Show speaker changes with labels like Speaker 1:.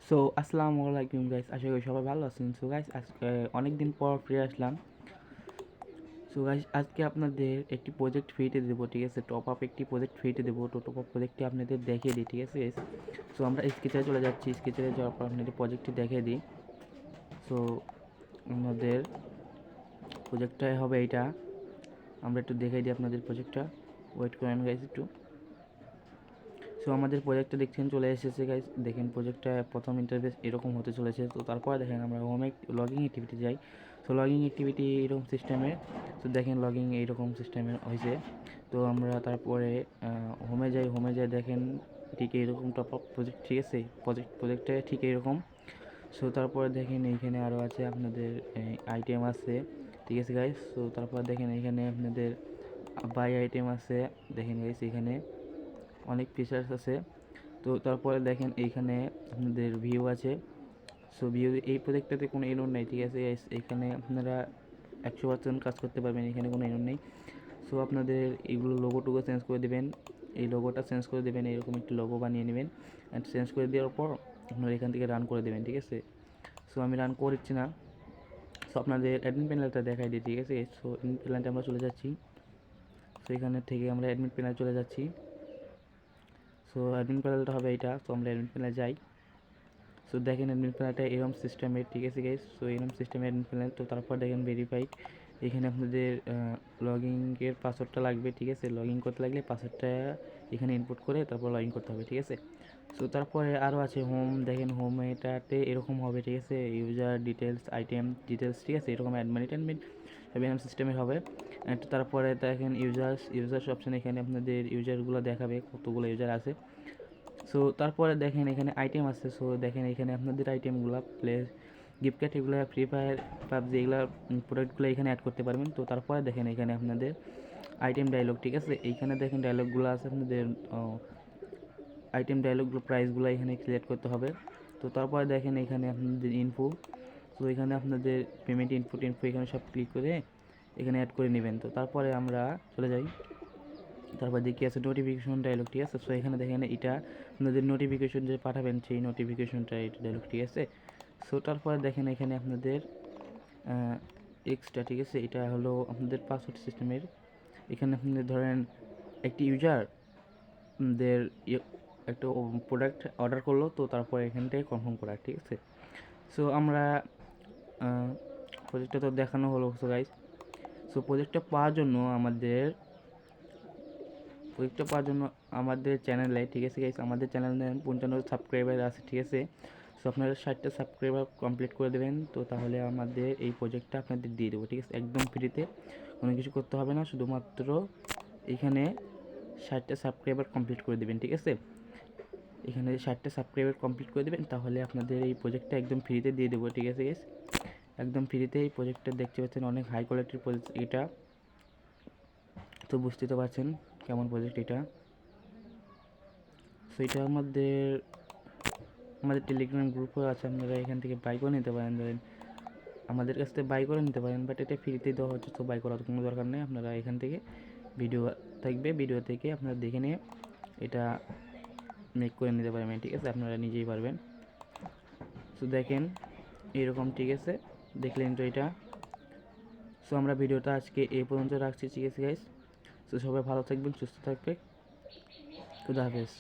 Speaker 1: So আসসালামু আলাইকুম guys, আশা করি সবাই ভালো আছেন। সো গাইস, আজকে অনেক দিন পর ফিরে আসলাম। সো গাইস, আজকে আপনাদের একটি প্রজেক্ট ফ্রিতে দেবো, ঠিক আছে। টপ আপ একটি প্রজেক্ট ফ্রিতে দেবো। তো টপ আপ প্রজেক্টটি আপনাদের দেখিয়ে দিই, ঠিক আছে। সো আমরা স্কেচারে চলে যাচ্ছি। স্কেচারে যাওয়ার পর আপনাদের প্রজেক্টটি দেখিয়ে দিই। সো আমাদের প্রজেক্টটা হবে এইটা। আমরা একটু দেখিয়ে দিই আপনাদের প্রজেক্টটা। ওয়েট করেন গাইস একটু। সো আমাদের প্রজেক্টটা দেখছেন চলে এসেছে গাইস। দেখেন প্রজেক্টটা প্রথম ইন্টারফেস এরকম হতে চলেছে। তো তারপরে দেখেন আমরা লগিং অ্যাক্টিভিটি যাই। সো লগিং অ্যাক্টিভিটি এরকম সিস্টেমে। তো দেখেন লগিং এইরকম সিস্টেমে হয়েছে। তো আমরা তারপরে হোমে যাই। হোমে যাই দেখেন ঠিক এইরকম টপ আপ প্রজেক্ট, ঠিক আছে। প্রজেক্টটা ঠিক এইরকম। সো তারপরে দেখেন এইখানে আরও আছে আপনাদের আইটেম আছে, ঠিক আছে গাইস। সো তারপর দেখেন এইখানে আপনাদের বাই আইটেম আছে। দেখেন গাইস এখানে অনেক ফিচার্স আছে। তো তারপরে দেখেন এইখানে আপনাদের ভিউ আছে। সো ভিউ এই প্রজেক্টটাতে কোনো এরর নেই, ঠিক আছে। এখানে আপনারা 100% কাজ করতে পারবেন, এখানে কোনো এরর নেই। সো আপনাদের এইগুলো লোগোটুকু চেঞ্জ করে দেবেন। এই লোগোটা চেঞ্জ করে দেবেন, এরকম একটি লোগো বানিয়ে নেবেন। অ্যান্ড চেঞ্জ করে দেওয়ার পর আপনারা এখান থেকে রান করে দেবেন, ঠিক আছে। সো আমি রান করছি না। সো আপনাদের অ্যাডমিন প্যানেলটা দেখাই দিই, ঠিক আছে। সো অ্যাডমিন প্যানেলটা আমরা চলে যাচ্ছি। সো এখানে থেকে আমরা অ্যাডমিন প্যানেল চলে যাচ্ছি। সো অ্যাডমিন প্যানেলটা হবে এইটা। সো আমরা অ্যাডমিন প্যানেলে যাই। সো দেখেন অ্যাডমিন প্যানেলটা এরকম সিস্টেমের, ঠিক আছে গাইস। সো এরকম সিস্টেমের অ্যাডমিন প্যানেল। তো তারপর দেখেন ভেরিফাইড। এখানে আপনাদের লগইনের পাসওয়ার্ডটা লাগবে, ঠিক আছে। লগ ইন করতে লাগলে পাসওয়ার্ডটা এখানে ইনপুট করে তারপর লগ ইন করতে হবে, ঠিক আছে। সো তারপরে আরও আছে হোম। দেখেন হোম এটাতে এরকম হবে, ঠিক আছে। ইউজার ডিটেলস, আইটেম ডিটেলস, ঠিক আছে। এরকম অ্যাডমিন সিস্টেমের হবে। অ্যান্ড তারপরে দেখেন ইউজার্স অপশান। এখানে আপনাদের ইউজারগুলো দেখাবে কতগুলো ইউজার আছে। সো তারপরে দেখেন এখানে আইটেম আছে। সো দেখেন এখানে আপনাদের আইটেমগুলো গিফট কার্ড, এগুলো ফ্রি ফায়ার, পাবজি, এগুলো প্রোডাক্টগুলো এখানে অ্যাড করতে পারবেন। তো তারপরে দেখেন এখানে আপনাদের আইটেম ডায়লগ, ঠিক আছে। এইখানে দেখেন ডায়লগগুলো আছে আপনাদের আইটেম ডায়লগগুলো প্রাইসগুলো এখানে সিলেক্ট করতে হবে। তো তারপরে দেখেন এখানে আপনাদের ইনফো। তো এখানে আপনাদের পেমেন্ট ইনফো এখানে সব ক্লিক করে এখানে অ্যাড করে নেবেন। তো তারপরে আমরা চলে যাই। তারপর দেখি আছে নোটিফিকেশন ডায়লগ, ঠিক আছে। সো এখানে দেখেন এটা আপনাদের নোটিফিকেশন যে পাঠাবেন সেই নোটিফিকেশনটা এটা ডায়লগ, ঠিক আছে। সো তারপরে দেখেন এখানে আপনাদের এক্সট্রা, ঠিক আছে। এটা হলো আপনাদের পাসওয়ার্ড সিস্টেমের। এখানে আপনাদের ধরেন একটি ইউজার আপনাদের একটা প্রোডাক্ট অর্ডার করলো, তো তারপরে এখান থেকে কনফার্ম করা, ঠিক আছে। সো আমরা প্রজেক্টটা তো দেখানো হলো। সো গাইস, সো প্রজেক্টটা পাওয়ার জন্য আমাদের চ্যানেলে, ঠিক আছে গাইস, আমাদের চ্যানেলে 55 সাবস্ক্রাইবার আছে, ঠিক আছে। সো আপনারা 60টা সাবস্ক্রাইবার কমপ্লিট করে দেবেন। তো তাহলে আমাদের এই প্রজেক্টটা আপনাদের দিয়ে দেবো, ঠিক আছে। একদম ফ্রিতে, কোনো কিছু করতে হবে না, শুধুমাত্র এখানে 60টা সাবস্ক্রাইবার কমপ্লিট করে দেবেন, ঠিক আছে। এখানে 60টা সাবস্ক্রাইবার কমপ্লিট করে দেবেন, তাহলে আপনাদের এই প্রজেক্টটা একদম ফ্রিতে দিয়ে দেবো, ঠিক আছে গাইস। একদম ফ্রিতে এই প্রজেক্টটা দেখতে পাচ্ছেন, অনেক হাই কোয়ালিটির প্রজেক্ট এটা। তো বুঝতে তো পারছেন কেমন প্রজেক্ট এটা। সো এটা আমাদের টেলিগ্রাম গ্রুপও আছে, আপনারা এখান থেকে বাই করে নিতে পারেন। ধরেন আমাদের কাছ থেকে বাই করে নিতে পারেন, বাট এটা ফ্রিতেই দেওয়া হচ্ছে। তো বাই করার কোনো দরকার নেই। আপনারা এখান থেকে ভিডিও থাকবে, ভিডিও থেকে আপনারা দেখে নিয়ে এটা মেক করে নিতে পারবেন, ঠিক আছে। আপনারা নিজেই পারবেন। সো দেখেন এরকম, ঠিক আছে। দেখলেন তো এটা। সো আমরা ভিডিওটা আজকে এই পর্যন্ত রাখছি, ঠিক আছে গাইস। সো সবাই ভালো থাকবেন, সুস্থ থাকবে। খুদা হাফেজ।